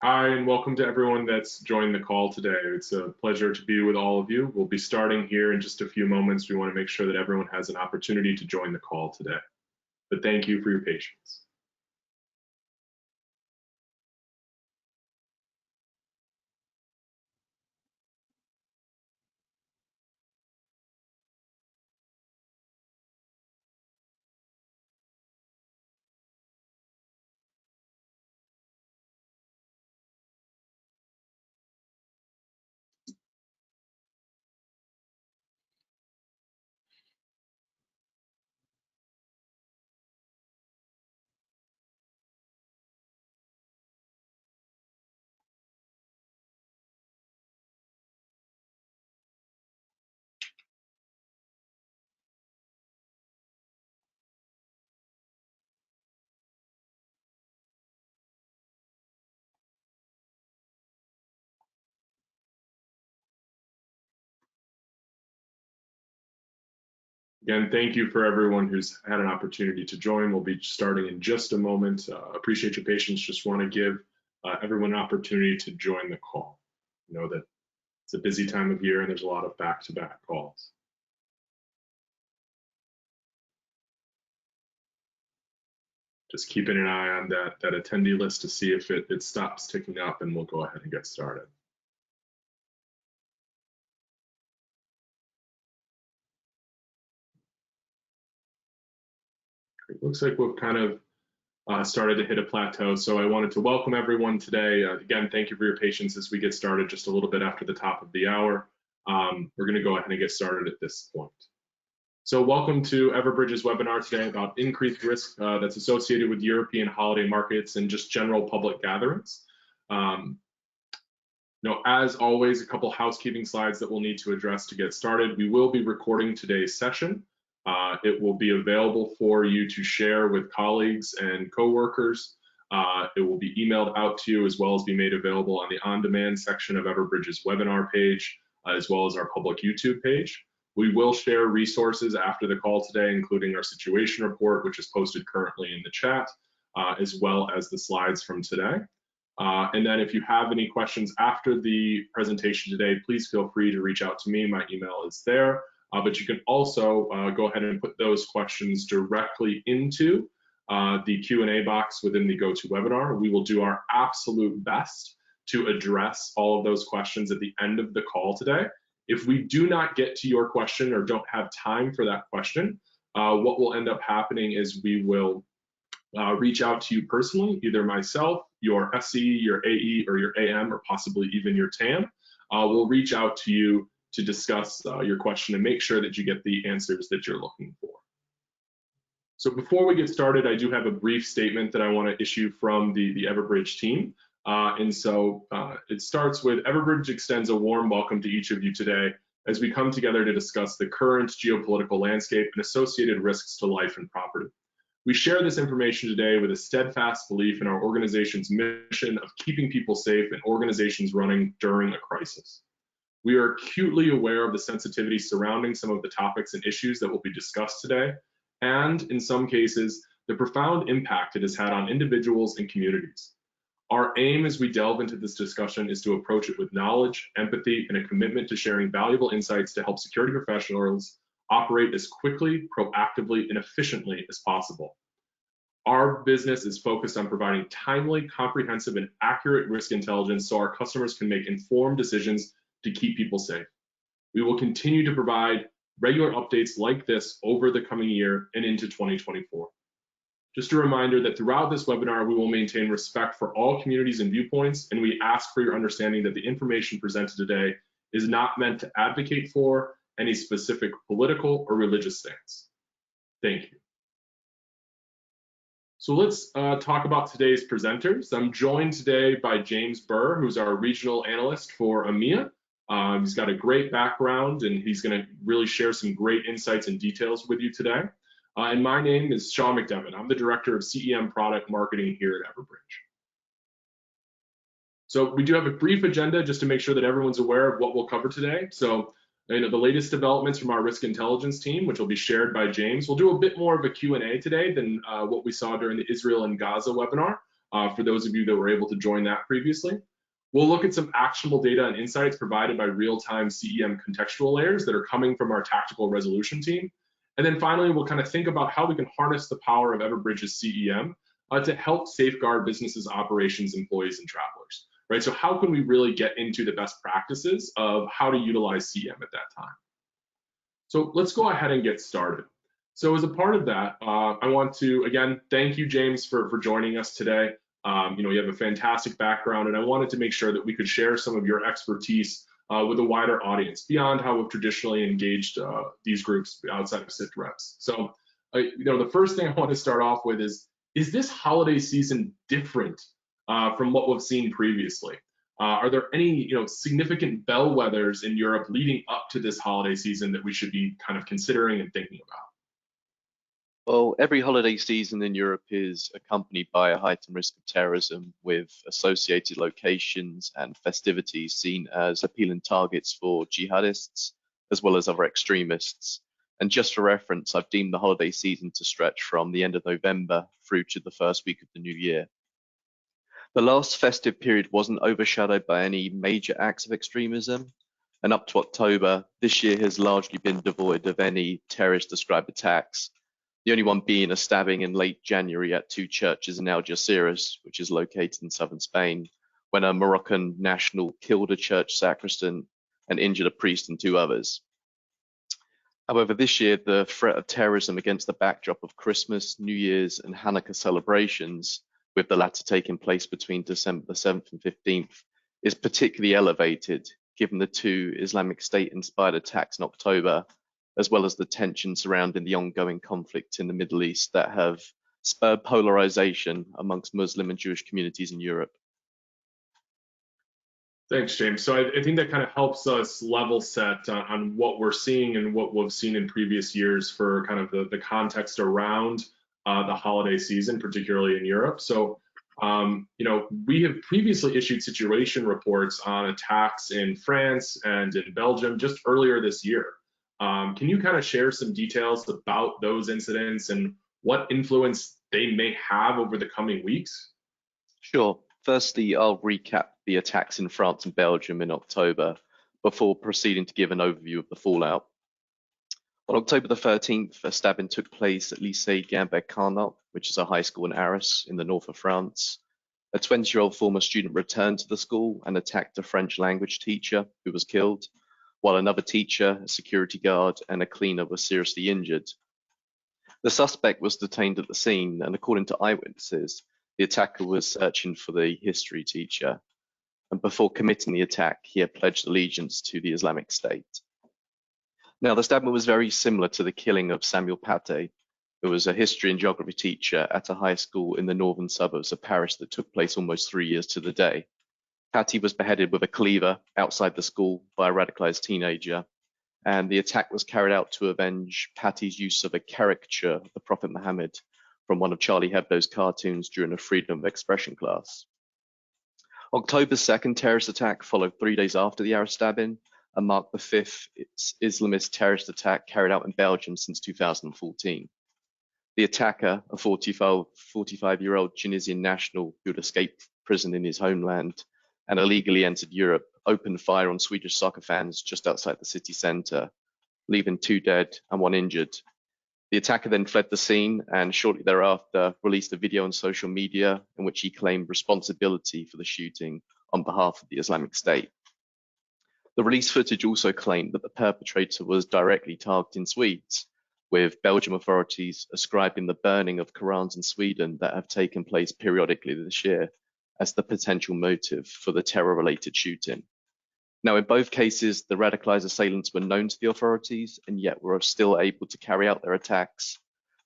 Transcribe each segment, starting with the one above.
Hi, and welcome to everyone that's joined the call today. It's a pleasure to be with all of you. We'll be starting here in just a few moments. We want to make sure that everyone has an opportunity to join the call today. But thank you for your patience. Again, thank you for everyone who's had an opportunity to join. We'll be starting in just a moment. Appreciate your patience. Just want to give everyone an opportunity to join the call. You know that it's a busy time of year and there's a lot of back-to-back calls. Just keeping an eye on that attendee list to see if it stops ticking up, and we'll go ahead and get started. It looks like we've kind of started to hit a plateau, so I wanted to welcome everyone today. Again, thank you for your patience as we get started just a little bit after the top of the hour. We're going to go ahead and get started at this point. So welcome to Everbridge's webinar today about increased risk that's associated with European holiday markets and just general public gatherings. As always, a couple housekeeping slides that we'll need to address to get started. We will be recording today's session. It will be available for you to share with colleagues and coworkers. It will be emailed out to you as well as be made available on the on-demand section of Everbridge's webinar page, as well as our public YouTube page. We will share resources after the call today, including our situation report, which is posted currently in the chat, as well as the slides from today. And then if you have any questions after the presentation today, please feel free to reach out to me. My email is there. But you can also go ahead and put those questions directly into the Q&A box within the GoToWebinar. We will do our absolute best to address all of those questions at the end of the call today. If we do not get to your question or don't have time for that question, what will end up happening is we will reach out to you personally, either myself, your SE, your AE, or your AM, or possibly even your TAM. We'll reach out to you to discuss your question and make sure that you get the answers that you're looking for. So before we get started, I do have a brief statement that I want to issue from the Everbridge team. It starts with: Everbridge extends a warm welcome to each of you today as we come together to discuss the current geopolitical landscape and associated risks to life and property. We share this information today with a steadfast belief in our organization's mission of keeping people safe and organizations running during a crisis. We are acutely aware of the sensitivity surrounding some of the topics and issues that will be discussed today, and in some cases, the profound impact it has had on individuals and communities. Our aim as we delve into this discussion is to approach it with knowledge, empathy, and a commitment to sharing valuable insights to help security professionals operate as quickly, proactively, and efficiently as possible. Our business is focused on providing timely, comprehensive, and accurate risk intelligence so our customers can make informed decisions to keep people safe. We will continue to provide regular updates like this over the coming year and into 2024. Just a reminder that throughout this webinar, we will maintain respect for all communities and viewpoints, and we ask for your understanding that the information presented today is not meant to advocate for any specific political or religious stance. Thank you. So let's talk about today's presenters. I'm joined today by James Burr, who's our regional analyst for EMEA. He's got a great background, and he's going to really share some great insights and details with you today. And my name is Sean McDevitt. I'm the Director of CEM Product Marketing here at Everbridge. So we do have a brief agenda just to make sure that everyone's aware of what we'll cover today. So the latest developments from our risk intelligence team, which will be shared by James. We'll do a bit more of a Q&A today than what we saw during the Israel and Gaza webinar. for those of you that were able to join that previously. We'll look at some actionable data and insights provided by real-time CEM contextual layers that are coming from our tactical resolution team. And then finally, we'll kind of think about how we can harness the power of Everbridge's CEM to help safeguard businesses, operations, employees, and travelers, right? So how can we really get into the best practices of how to utilize CEM at that time? So let's go ahead and get started. So as a part of that, I want to, again, thank you, James, for joining us today. You have a fantastic background, and I wanted to make sure that we could share some of your expertise with a wider audience beyond how we've traditionally engaged these groups outside of SIT reps. So, the first thing I want to start off with is this holiday season different from what we've seen previously? Are there any significant bellwethers in Europe leading up to this holiday season that we should be kind of considering and thinking about? Well, every holiday season in Europe is accompanied by a heightened risk of terrorism, with associated locations and festivities seen as appealing targets for jihadists as well as other extremists. And just for reference, I've deemed the holiday season to stretch from the end of November through to the first week of the new year. The last festive period wasn't overshadowed by any major acts of extremism, and up to October, this year has largely been devoid of any terrorist-described attacks. The only one being a stabbing in late January at two churches in Algeciras, which is located in southern Spain, when a Moroccan national killed a church sacristan and injured a priest and two others. However, this year, the threat of terrorism against the backdrop of Christmas, New Year's, and Hanukkah celebrations, with the latter taking place between December the 7th and 15th, is particularly elevated, given the two Islamic State-inspired attacks in October, as well as the tension surrounding the ongoing conflict in the Middle East that have spurred polarization amongst Muslim and Jewish communities in Europe. Thanks, James. So I think that kind of helps us level set on what we're seeing and what we've seen in previous years for kind of the context around the holiday season, particularly in Europe. So, we have previously issued situation reports on attacks in France and in Belgium just earlier this year. Can you kind of share some details about those incidents and what influence they may have over the coming weeks? Sure. Firstly, I'll recap the attacks in France and Belgium in October before proceeding to give an overview of the fallout. On October the 13th, a stabbing took place at Lycée Gambert-Carnot, which is a high school in Arras in the north of France. A 20-year-old former student returned to the school and attacked a French language teacher who was killed, while another teacher, a security guard, and a cleaner were seriously injured. The suspect was detained at the scene, and according to eyewitnesses, the attacker was searching for the history teacher, and before committing the attack, he had pledged allegiance to the Islamic State. Now, the stabbing was very similar to the killing of Samuel Paty, who was a history and geography teacher at a high school in the northern suburbs of Paris that took place almost 3 years to the day. Paty was beheaded with a cleaver outside the school by a radicalized teenager, and the attack was carried out to avenge Paty's use of a caricature of the Prophet Muhammad from one of Charlie Hebdo's cartoons during a freedom of expression class. October's second terrorist attack followed 3 days after the Arras stabbing and marked the fifth Islamist terrorist attack carried out in Belgium since 2014. The attacker, a 45-year-old Tunisian national who had escaped prison in his homeland and illegally entered Europe, opened fire on Swedish soccer fans just outside the city centre, leaving 2 dead and 1 injured. The attacker then fled the scene and shortly thereafter released a video on social media in which he claimed responsibility for the shooting on behalf of the Islamic State. The released footage also claimed that the perpetrator was directly targeting Swedes, with Belgium authorities ascribing the burning of Qurans in Sweden that have taken place periodically this year as the potential motive for the terror-related shooting. Now, in both cases, the radicalized assailants were known to the authorities and yet were still able to carry out their attacks.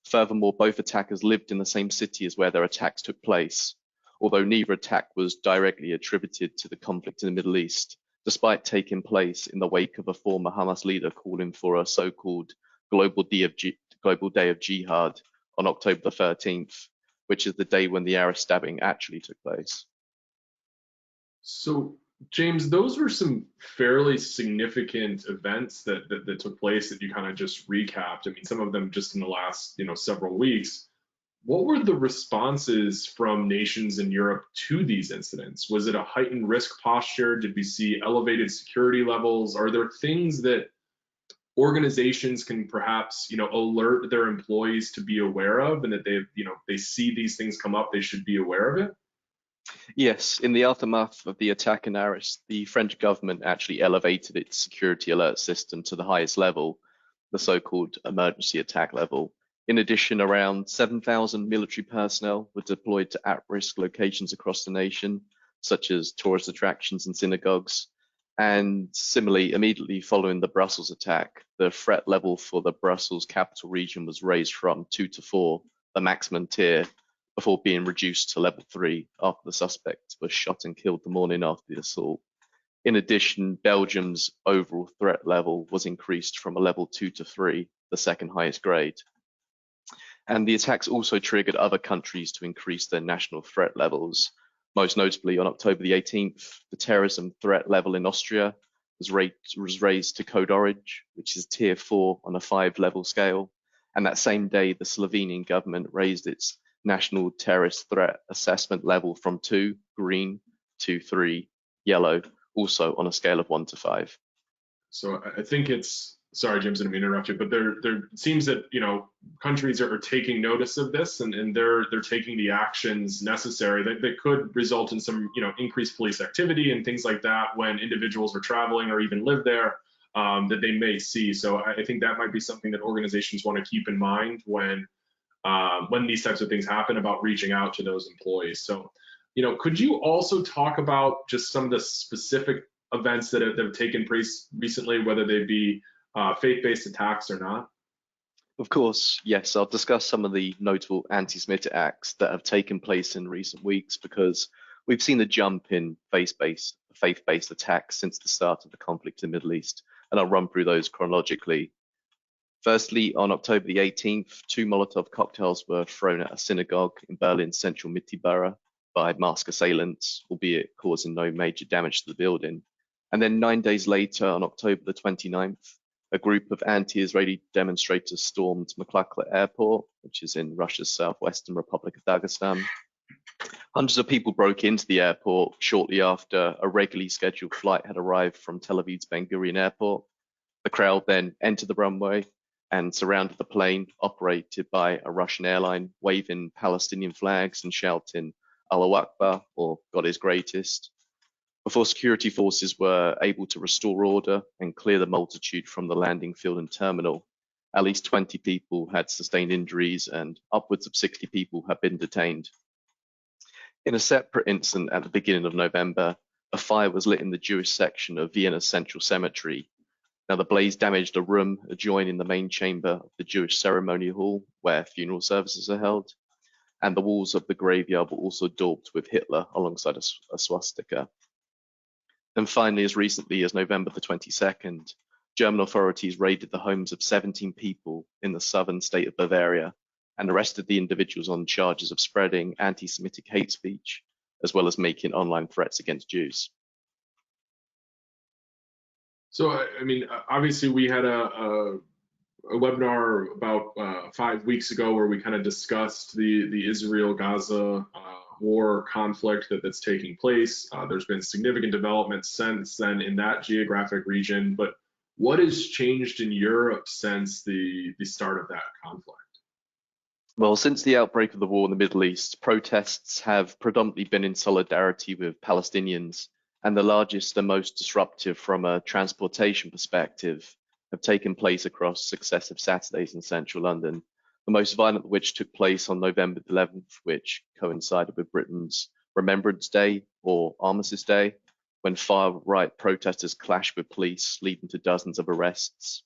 Furthermore, both attackers lived in the same city as where their attacks took place, although neither attack was directly attributed to the conflict in the Middle East, despite taking place in the wake of a former Hamas leader calling for a so-called Global Day of Jihad on October the 13th, which is the day when the Arras stabbing actually took place. So, James, those were some fairly significant events that took place that you kind of just recapped. I mean, some of them just in the last, several weeks. What were the responses from nations in Europe to these incidents? Was it a heightened risk posture? Did we see elevated security levels? Are there things that organizations can perhaps, alert their employees to be aware of, and that they see these things come up, they should be aware of it? Yes, in the aftermath of the attack in Paris, the French government actually elevated its security alert system to the highest level, the so-called emergency attack level. In addition, around 7,000 military personnel were deployed to at-risk locations across the nation, such as tourist attractions and synagogues. And similarly, immediately following the Brussels attack, the threat level for the Brussels capital region was raised from 2 to 4, the maximum tier, before being reduced to level 3 after the suspects were shot and killed the morning after the assault. In addition, Belgium's overall threat level was increased from a level 2 to 3, the second highest grade. And the attacks also triggered other countries to increase their national threat levels. Most notably, on October the 18th, the terrorism threat level in Austria was raised to code orange, which is tier 4 on a 5-level scale. And that same day, the Slovenian government raised its national terrorist threat assessment level from 2, green, to 3, yellow, also on a scale of 1 to 5. So I think sorry, James, I didn't mean to interrupt you, but there seems that, countries are taking notice of this, and they're taking the actions necessary that could result in some, increased police activity and things like that when individuals are traveling or even live there, that they may see. So I think that might be something that organizations want to keep in mind when these types of things happen, about reaching out to those employees. So, could you also talk about just some of the specific events that have taken place recently, whether they be faith-based attacks or not? Of course, yes, I'll discuss some of the notable anti-Semitic acts that have taken place in recent weeks, because we've seen a jump in faith-based attacks since the start of the conflict in the Middle East, and I'll run through those chronologically. Firstly, on October the 18th, 2 Molotov cocktails were thrown at a synagogue in Berlin's central Mitte borough by masked assailants, albeit causing no major damage to the building. And then 9 days later, on October the 29th, a group of anti-Israeli demonstrators stormed Maklakla Airport, which is in Russia's southwestern Republic of Dagestan. Hundreds of people broke into the airport shortly after a regularly scheduled flight had arrived from Tel Aviv's Ben Gurion Airport. The crowd then entered the runway and surrounded the plane operated by a Russian airline, waving Palestinian flags and shouting Allahu Akbar, or God is greatest. Before security forces were able to restore order and clear the multitude from the landing field and terminal, at least 20 people had sustained injuries and upwards of 60 people have been detained. In a separate incident at the beginning of November, a fire was lit in the Jewish section of Vienna's Central Cemetery. Now, the blaze damaged a room adjoining the main chamber of the Jewish ceremony hall, where funeral services are held, and the walls of the graveyard were also daubed with Hitler alongside a swastika. And finally, as recently as November the 22nd, German authorities raided the homes of 17 people in the southern state of Bavaria and arrested the individuals on charges of spreading anti-Semitic hate speech, as well as making online threats against Jews. So, I mean, obviously we had a webinar about 5 weeks ago where we kind of discussed the Israel-Gaza war conflict that's taking place. There's been significant development since then in that geographic region, but what has changed in Europe since the start of that conflict? Well, since the outbreak of the war in the Middle East, protests have predominantly been in solidarity with Palestinians, and the largest and most disruptive from a transportation perspective have taken place across successive Saturdays in central London, the most violent of which took place on November 11th, which coincided with Britain's Remembrance Day, or Armistice Day, when far-right protesters clashed with police, leading to dozens of arrests.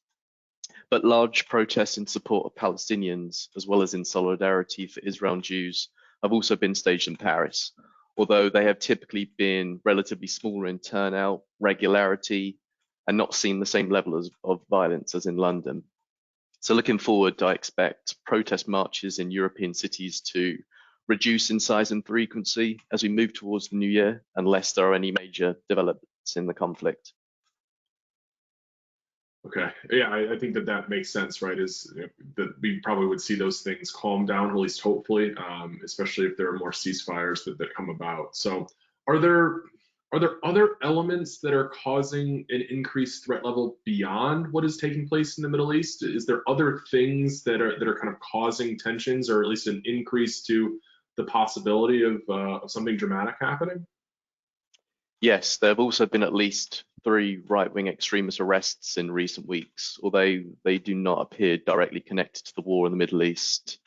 But large protests in support of Palestinians, as well as in solidarity for Israel and Jews, have also been staged in Paris, although they have typically been relatively smaller in turnout, regularity, and not seen the same level of violence as in London. So looking forward, I expect protest marches in European cities to reduce in size and frequency as we move towards the new year, unless there are any major developments in the conflict. Okay. Yeah, I think that makes sense, right? Is that we probably would see those things calm down, at least hopefully, especially if there are more ceasefires that come about. So, are there are there other elements that are causing an increased threat level beyond what is taking place in the Middle East? Is there other things that are kind of causing tensions, or at least an increase to the possibility of something dramatic happening? Yes, there have also been at least 3 right-wing extremist arrests in recent weeks, although they do not appear directly connected to the war in the Middle East.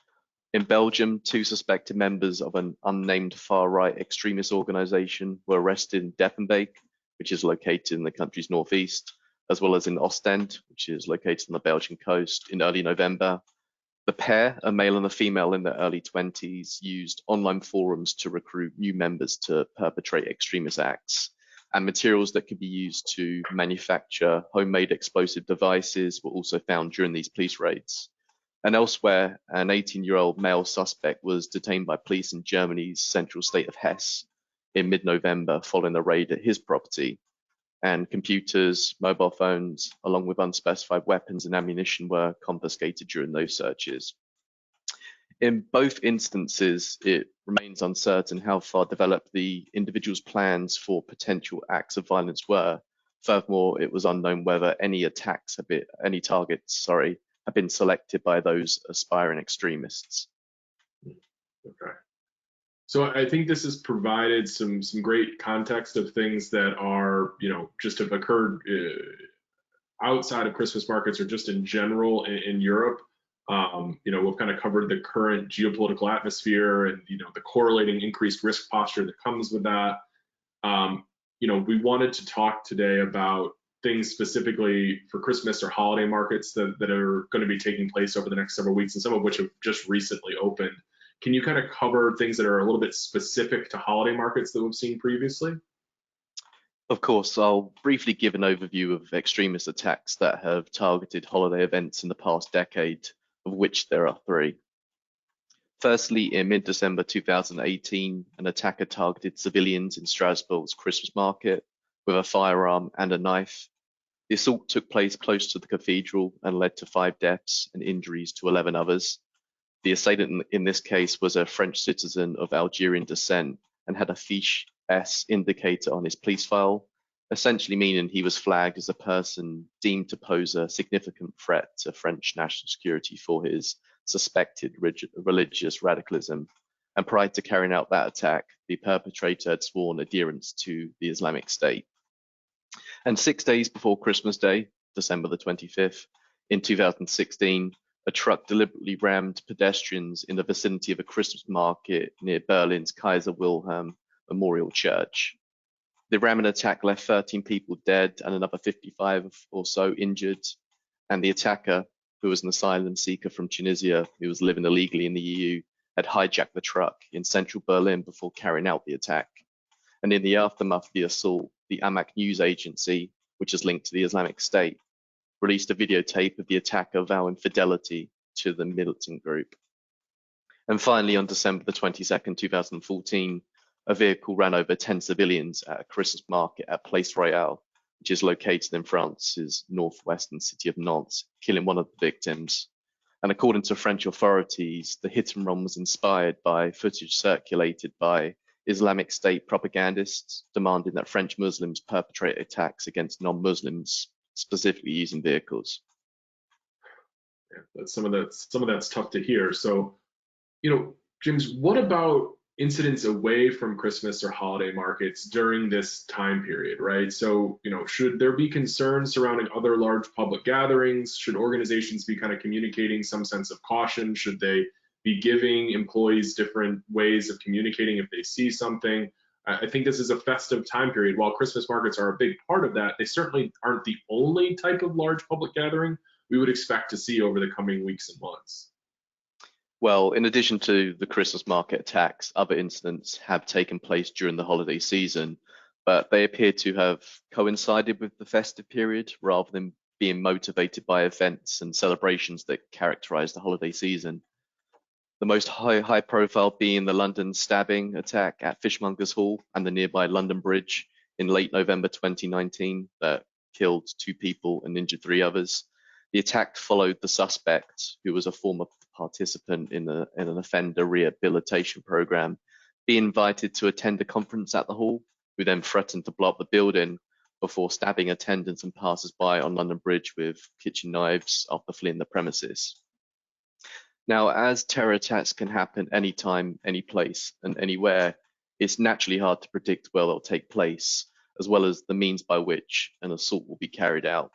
In Belgium, 2 suspected members of an unnamed far-right extremist organization were arrested in Deppenbeek, which is located in the country's northeast, as well as in Ostend, which is located on the Belgian coast, in early November. The pair, a male and a female in their early 20s, used online forums to recruit new members to perpetrate extremist acts, and materials that could be used to manufacture homemade explosive devices were also found during these police raids. And elsewhere, an 18-year-old male suspect was detained by police in Germany's central state of Hesse in mid-November following a raid at his property. And computers, mobile phones, along with unspecified weapons and ammunition were confiscated during those searches. In both instances, it remains uncertain how far developed the individual's plans for potential acts of violence were. Furthermore, it was unknown whether any targets, have been selected by those aspiring extremists. Okay. So I think this has provided some great context of things that are, just have occurred outside of Christmas markets or just in general in Europe. We've kind of covered the current geopolitical atmosphere and, the correlating increased risk posture that comes with that. We wanted to talk today about things specifically for Christmas or holiday markets that are going to be taking place over the next several weeks, and some of which have just recently opened. Can you kind of cover things that are a little bit specific to holiday markets that we've seen previously? Of course, I'll briefly give an overview of extremist attacks that have targeted holiday events in the past decade, of which there are 3. Firstly, in mid-December 2018, an attacker targeted civilians in Strasbourg's Christmas market with a firearm and a knife. The assault took place close to the cathedral and led to 5 deaths and injuries to 11 others. The assailant in this case was a French citizen of Algerian descent and had a fiche S indicator on his police file, essentially meaning he was flagged as a person deemed to pose a significant threat to French national security for his suspected religious radicalism. And prior to carrying out that attack, the perpetrator had sworn adherence to the Islamic State. And 6 days before Christmas Day, December the 25th, in 2016, a truck deliberately rammed pedestrians in the vicinity of a Christmas market near Berlin's Kaiser Wilhelm Memorial Church. The ramming attack left 13 people dead and another 55 or so injured, and the attacker, who was an asylum seeker from Tunisia who was living illegally in the EU, had hijacked the truck in central Berlin before carrying out the attack. And in the aftermath of the assault, the Amaq news agency, which is linked to the Islamic State, released a videotape of the attacker vowing fidelity to the militant group. And finally, on December the 22nd, 2014, a vehicle ran over 10 civilians at a Christmas market at Place Royale, which is located in France's northwestern city of Nantes, killing one of the victims. And according to French authorities, the hit and run was inspired by footage circulated by Islamic State propagandists demanding that French Muslims perpetrate attacks against non-Muslims, specifically using vehicles. Yeah, some of that's tough to hear. So, James, what about incidents away from Christmas or holiday markets during this time period, right? So, should there be concerns surrounding other large public gatherings? Should organizations be kind of communicating some sense of caution? Should they be giving employees different ways of communicating if they see something? I think this is a festive time period. While Christmas markets are a big part of that, they certainly aren't the only type of large public gathering we would expect to see over the coming weeks and months. Well, in addition to the Christmas market attacks, other incidents have taken place during the holiday season, but they appear to have coincided with the festive period rather than being motivated by events and celebrations that characterize the holiday season. The most high profile being the London stabbing attack at Fishmongers Hall and the nearby London Bridge in late November 2019 that killed 2 people and injured 3 others. The attack followed the suspect, who was a former participant in an offender rehabilitation program, be invited to attend a conference at the hall, who then threatened to blow up the building before stabbing attendants and passers-by on London Bridge with kitchen knives after fleeing the premises. Now, as terror attacks can happen anytime, any place, and anywhere, it's naturally hard to predict where they'll take place, as well as the means by which an assault will be carried out.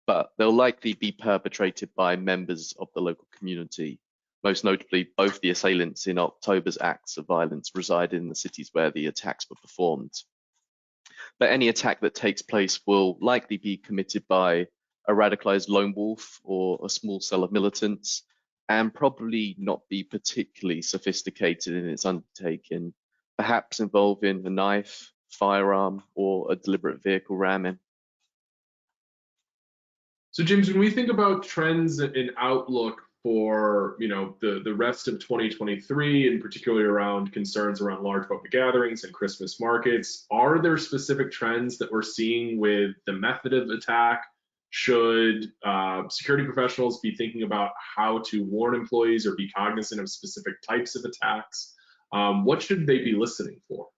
But they'll likely be perpetrated by members of the local community. Most notably, both the assailants in October's acts of violence resided in the cities where the attacks were performed. But any attack that takes place will likely be committed by a radicalized lone wolf or a small cell of militants, and probably not be particularly sophisticated in its undertaking, perhaps involving a knife, firearm, or a deliberate vehicle ramming. So James, when we think about trends in outlook for the rest of 2023, and particularly around concerns around large public gatherings and Christmas markets, are there specific trends that we're seeing with the method of attack? Should security professionals be thinking about how to warn employees or be cognizant of specific types of attacks? What should they be listening for?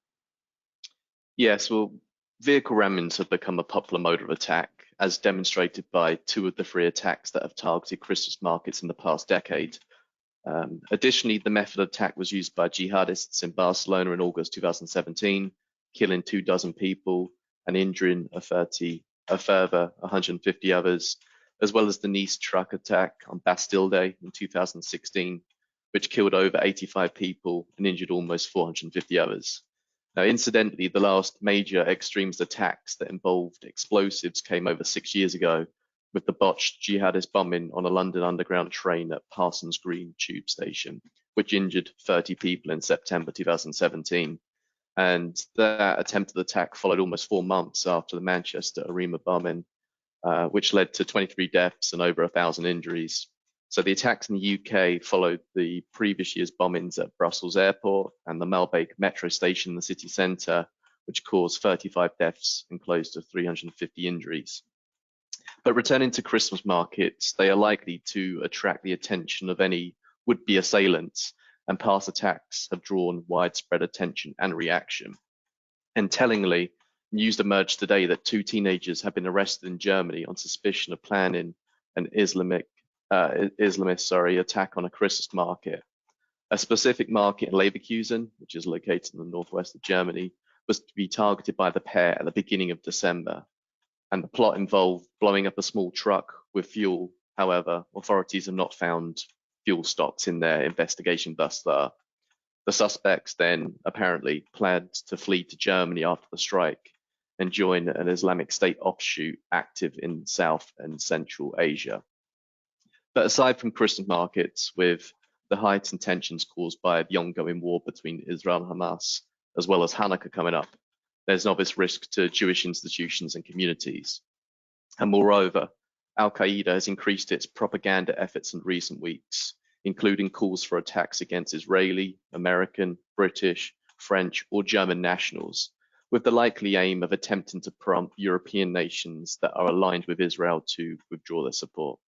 Yes, well, vehicle rammings have become a popular mode of attack, as demonstrated by 2 of the 3 attacks that have targeted Christmas markets in the past decade. Additionally, the method of attack was used by jihadists in Barcelona in August 2017, killing 24 people and injuring a further 150 others, as well as the Nice truck attack on Bastille Day in 2016, which killed over 85 people and injured almost 450 others. Now, incidentally, the last major extremist attacks that involved explosives came over 6 years ago, with the botched jihadist bombing on a London Underground train at Parsons Green tube station, which injured 30 people in September 2017. And that attempted attack followed almost 4 months after the Manchester Arena bombing, which led to 23 deaths and over 1,000 injuries. So the attacks in the UK followed the previous year's bombings at Brussels Airport and the Malbeke metro station in the city centre, which caused 35 deaths and close to 350 injuries. But returning to Christmas markets, they are likely to attract the attention of any would-be assailants, and past attacks have drawn widespread attention and reaction. And tellingly, news emerged today that 2 teenagers have been arrested in Germany on suspicion of planning an Islamist attack on a Christmas market. A specific market in Leverkusen, which is located in the northwest of Germany, was to be targeted by the pair at the beginning of December. And the plot involved blowing up a small truck with fuel. However, authorities have not found fuel stocks in their investigation thus far. The suspects then apparently planned to flee to Germany after the strike and join an Islamic State offshoot active in South and Central Asia. But aside from Christmas markets, with the heightened tensions caused by the ongoing war between Israel and Hamas, as well as Hanukkah coming up, there's an obvious risk to Jewish institutions and communities. And moreover, Al-Qaeda has increased its propaganda efforts in recent weeks, including calls for attacks against Israeli, American, British, French, or German nationals, with the likely aim of attempting to prompt European nations that are aligned with Israel to withdraw their support.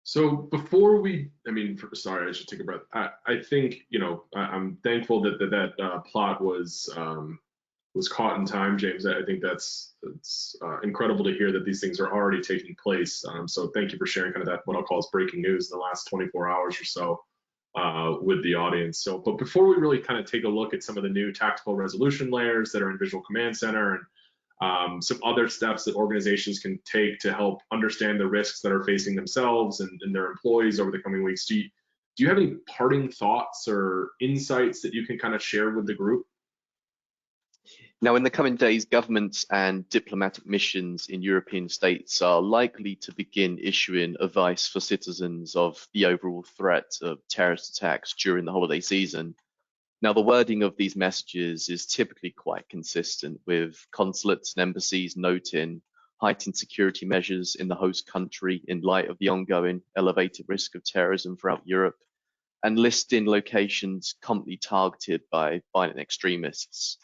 So before sorry, I should take a breath. I think, I'm thankful that plot was caught in time, James. I think it's incredible to hear that these things are already taking place. So thank you for sharing kind of that, what I'll call is breaking news in the last 24 hours or so with the audience. So, but before we really kind of take a look at some of the new tactical resolution layers that are in Visual Command Center and some other steps that organizations can take to help understand the risks that are facing themselves and their employees over the coming weeks, do you have any parting thoughts or insights that you can kind of share with the group? Now, in the coming days, governments and diplomatic missions in European states are likely to begin issuing advice for citizens of the overall threat of terrorist attacks during the holiday season. Now, the wording of these messages is typically quite consistent, with consulates and embassies noting heightened security measures in the host country in light of the ongoing elevated risk of terrorism throughout Europe, and listing locations commonly targeted by violent extremists.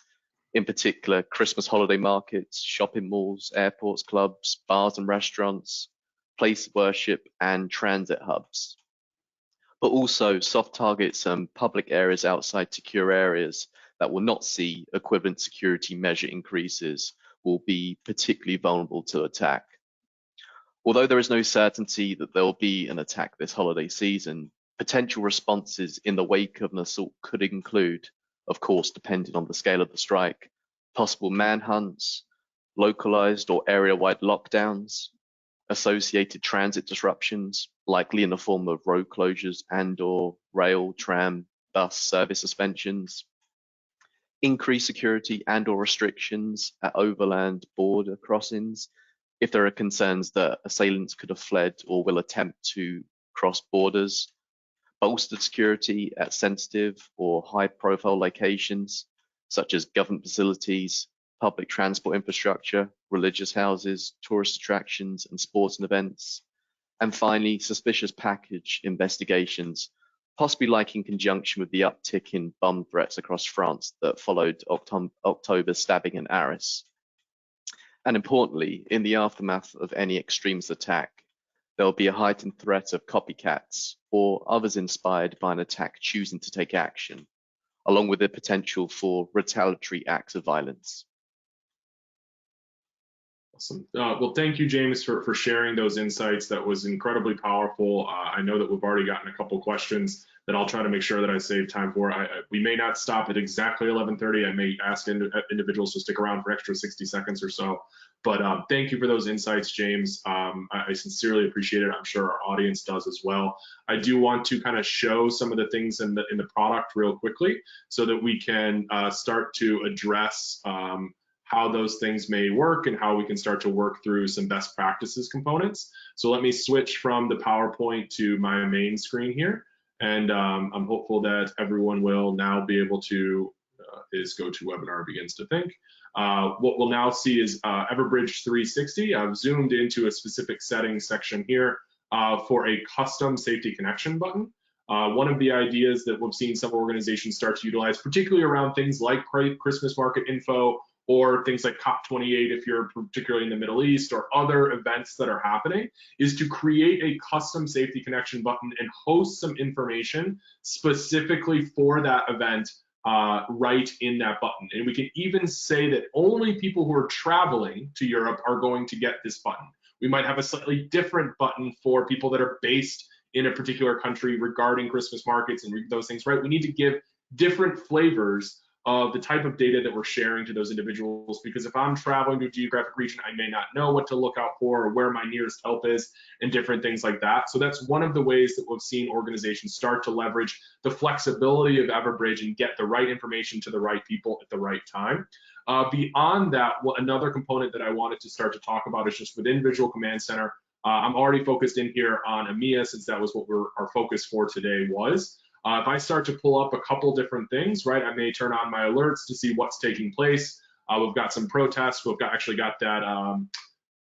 In particular, Christmas holiday markets, shopping malls, airports, clubs, bars and restaurants, place of worship, and transit hubs. But also soft targets and public areas outside secure areas that will not see equivalent security measure increases will be particularly vulnerable to attack. Although there is no certainty that there will be an attack this holiday season, potential responses in the wake of an assault could include, of course, depending on the scale of the strike, possible manhunts, localized or area-wide lockdowns, associated transit disruptions, likely in the form of road closures and/or rail, tram, bus service suspensions, increased security and/or restrictions at overland border crossings if there are concerns that assailants could have fled or will attempt to cross borders, bolstered security at sensitive or high-profile locations, such as government facilities, public transport infrastructure, religious houses, tourist attractions, and sporting events. And finally, suspicious package investigations, possibly like in conjunction with the uptick in bomb threats across France that followed October's stabbing in Arras. And importantly, in the aftermath of any extremist attack, there will be a heightened threat of copycats or others inspired by an attack choosing to take action, along with the potential for retaliatory acts of violence. Awesome. Well, thank you, James, for sharing those insights. That was incredibly powerful. I know that we've already gotten a couple questions that I'll try to make sure that I save time for. We may not stop at exactly 11:30. I may ask individuals to stick around for extra 60 seconds or so. But thank you for those insights, James. I sincerely appreciate it. I'm sure our audience does as well. I do want to kind of show some of the things in the product real quickly so that we can start to address how those things may work and how we can start to work through some best practices components. So let me switch from the PowerPoint to my main screen here. And I'm hopeful that everyone will now be able to, is GoToWebinar begins to think. What we'll now see is Everbridge 360. I've zoomed into a specific settings section here for a custom safety connection button. One of the ideas that we've seen some organizations start to utilize, particularly around things like Christmas market info, or things like COP28 if you're particularly in the Middle East, or other events that are happening, is to create a custom safety connection button and host some information specifically for that event right in that button. And we can even say that only people who are traveling to Europe are going to get this button. We might have a slightly different button for people that are based in a particular country regarding Christmas markets and those things, right? We need to give different flavors of the type of data that we're sharing to those individuals, because if I'm traveling to a geographic region, I may not know what to look out for or where my nearest help is and different things like that. So that's one of the ways that we've seen organizations start to leverage the flexibility of Everbridge and get the right information to the right people at the right time. Beyond that, another component that I wanted to start to talk about is just within Visual Command Center. I'm already focused in here on EMEA since that was what our focus for today was. If I start to pull up a couple different things, right, I may turn on my alerts to see what's taking place. We've got some protests. We've actually got that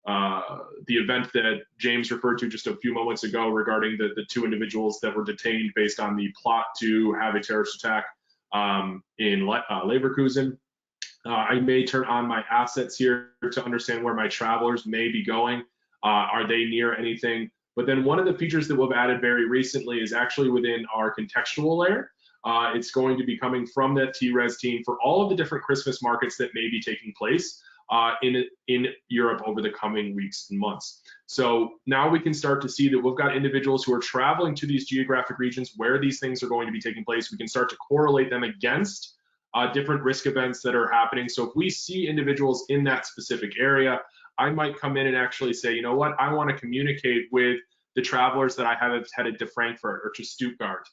the event that James referred to just a few moments ago regarding the two individuals that were detained based on the plot to have a terrorist attack in Leverkusen. I may turn on my assets here to understand where my travelers may be going. Are they near anything? But then one of the features that we've added very recently is actually within our contextual layer. It's going to be coming from that T-Res team for all of the different Christmas markets that may be taking place in Europe over the coming weeks and months. So now we can start to see that we've got individuals who are traveling to these geographic regions where these things are going to be taking place. We can start to correlate them against different risk events that are happening. So if we see individuals in that specific area, I might come in and actually say, you know what, I want to communicate with the travelers that I have headed to Frankfurt or to Stuttgart,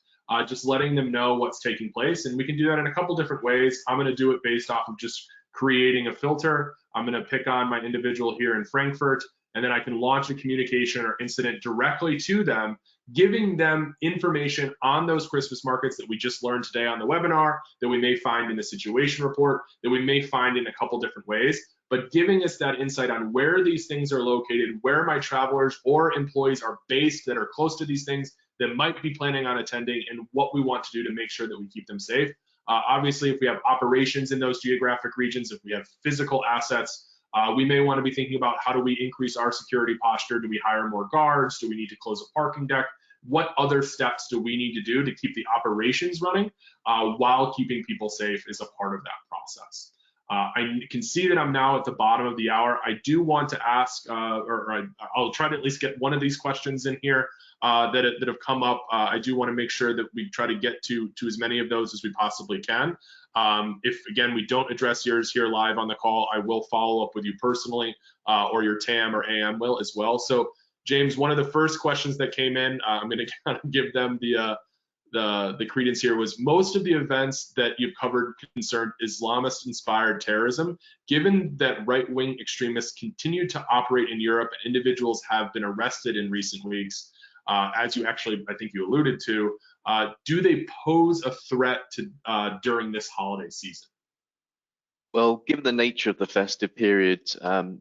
just letting them know what's taking place. And we can do that in a couple different ways. I'm going to do it based off of just creating a filter. I'm going to pick on my individual here in Frankfurt, and then I can launch a communication or incident directly to them, giving them information on those Christmas markets that we just learned today on the webinar, that we may find in the situation report, that we may find in a couple different ways, but giving us that insight on where these things are located, where my travelers or employees are based that are close to these things that might be planning on attending, and what we want to do to make sure that we keep them safe. Obviously, if we have operations in those geographic regions, if we have physical assets, we may want to be thinking about how do we increase our security posture? Do we hire more guards? Do we need to close a parking deck? What other steps do we need to do to keep the operations running while keeping people safe is a part of that process. I can see that I'm now at the bottom of the hour. I do want to ask, I'll try to at least get one of these questions in here that have come up. I do want to make sure that we try to get to as many of those as we possibly can. If, again, we don't address yours here live on the call, I will follow up with you personally, or your TAM or AM will as well. So, James, one of the first questions that came in, I'm going to kind of give them the credence here, was most of the events that you've covered concerned Islamist-inspired terrorism. Given that right-wing extremists continue to operate in Europe and individuals have been arrested in recent weeks, as you actually, I think you alluded to, do they pose a threat to during this holiday season? Well, given the nature of the festive period,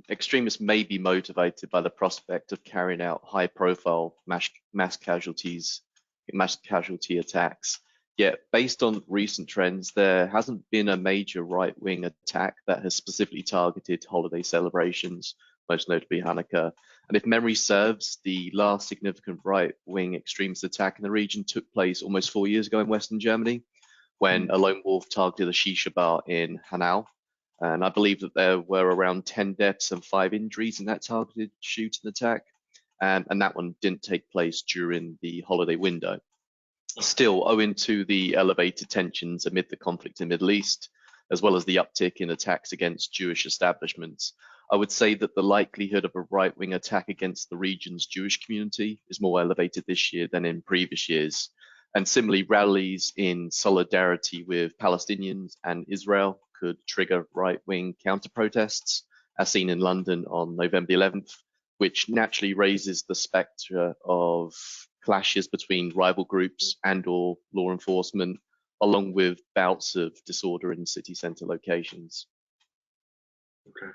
extremists may be motivated by the prospect of carrying out high-profile mass casualty attacks. Yet, based on recent trends, there hasn't been a major right-wing attack that has specifically targeted holiday celebrations, most notably Hanukkah. And if memory serves, the last significant right-wing extremist attack in the region took place almost 4 years ago in Western Germany, when a lone wolf targeted a shisha bar in Hanau. And I believe that there were around 10 deaths and 5 injuries in that targeted shooting attack. And that one didn't take place during the holiday window. Still, owing to the elevated tensions amid the conflict in the Middle East, as well as the uptick in attacks against Jewish establishments, I would say that the likelihood of a right-wing attack against the region's Jewish community is more elevated this year than in previous years. And similarly, rallies in solidarity with Palestinians and Israel could trigger right-wing counter-protests, as seen in London on November 11th, which naturally raises the spectre of clashes between rival groups and/or law enforcement, along with bouts of disorder in city centre locations. Okay.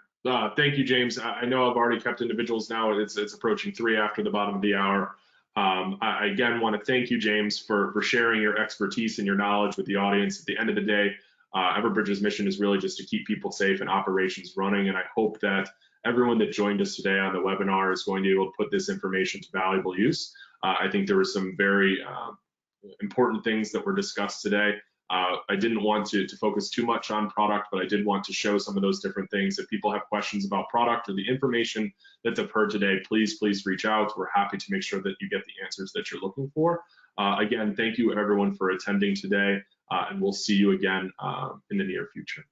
Thank you, James. I know I've already kept individuals now. It's approaching 3 after the bottom of the hour. I again want to thank you, James, for sharing your expertise and your knowledge with the audience. At the end of the day, Everbridge's mission is really just to keep people safe and operations running. And I hope that everyone that joined us today on the webinar is going to be able to put this information to valuable use. I think there were some very important things that were discussed today. I didn't want to focus too much on product, but I did want to show some of those different things. If people have questions about product or the information that they've heard today, please reach out. We're happy to make sure that you get the answers that you're looking for. Again, thank you everyone for attending today, and we'll see you again in the near future.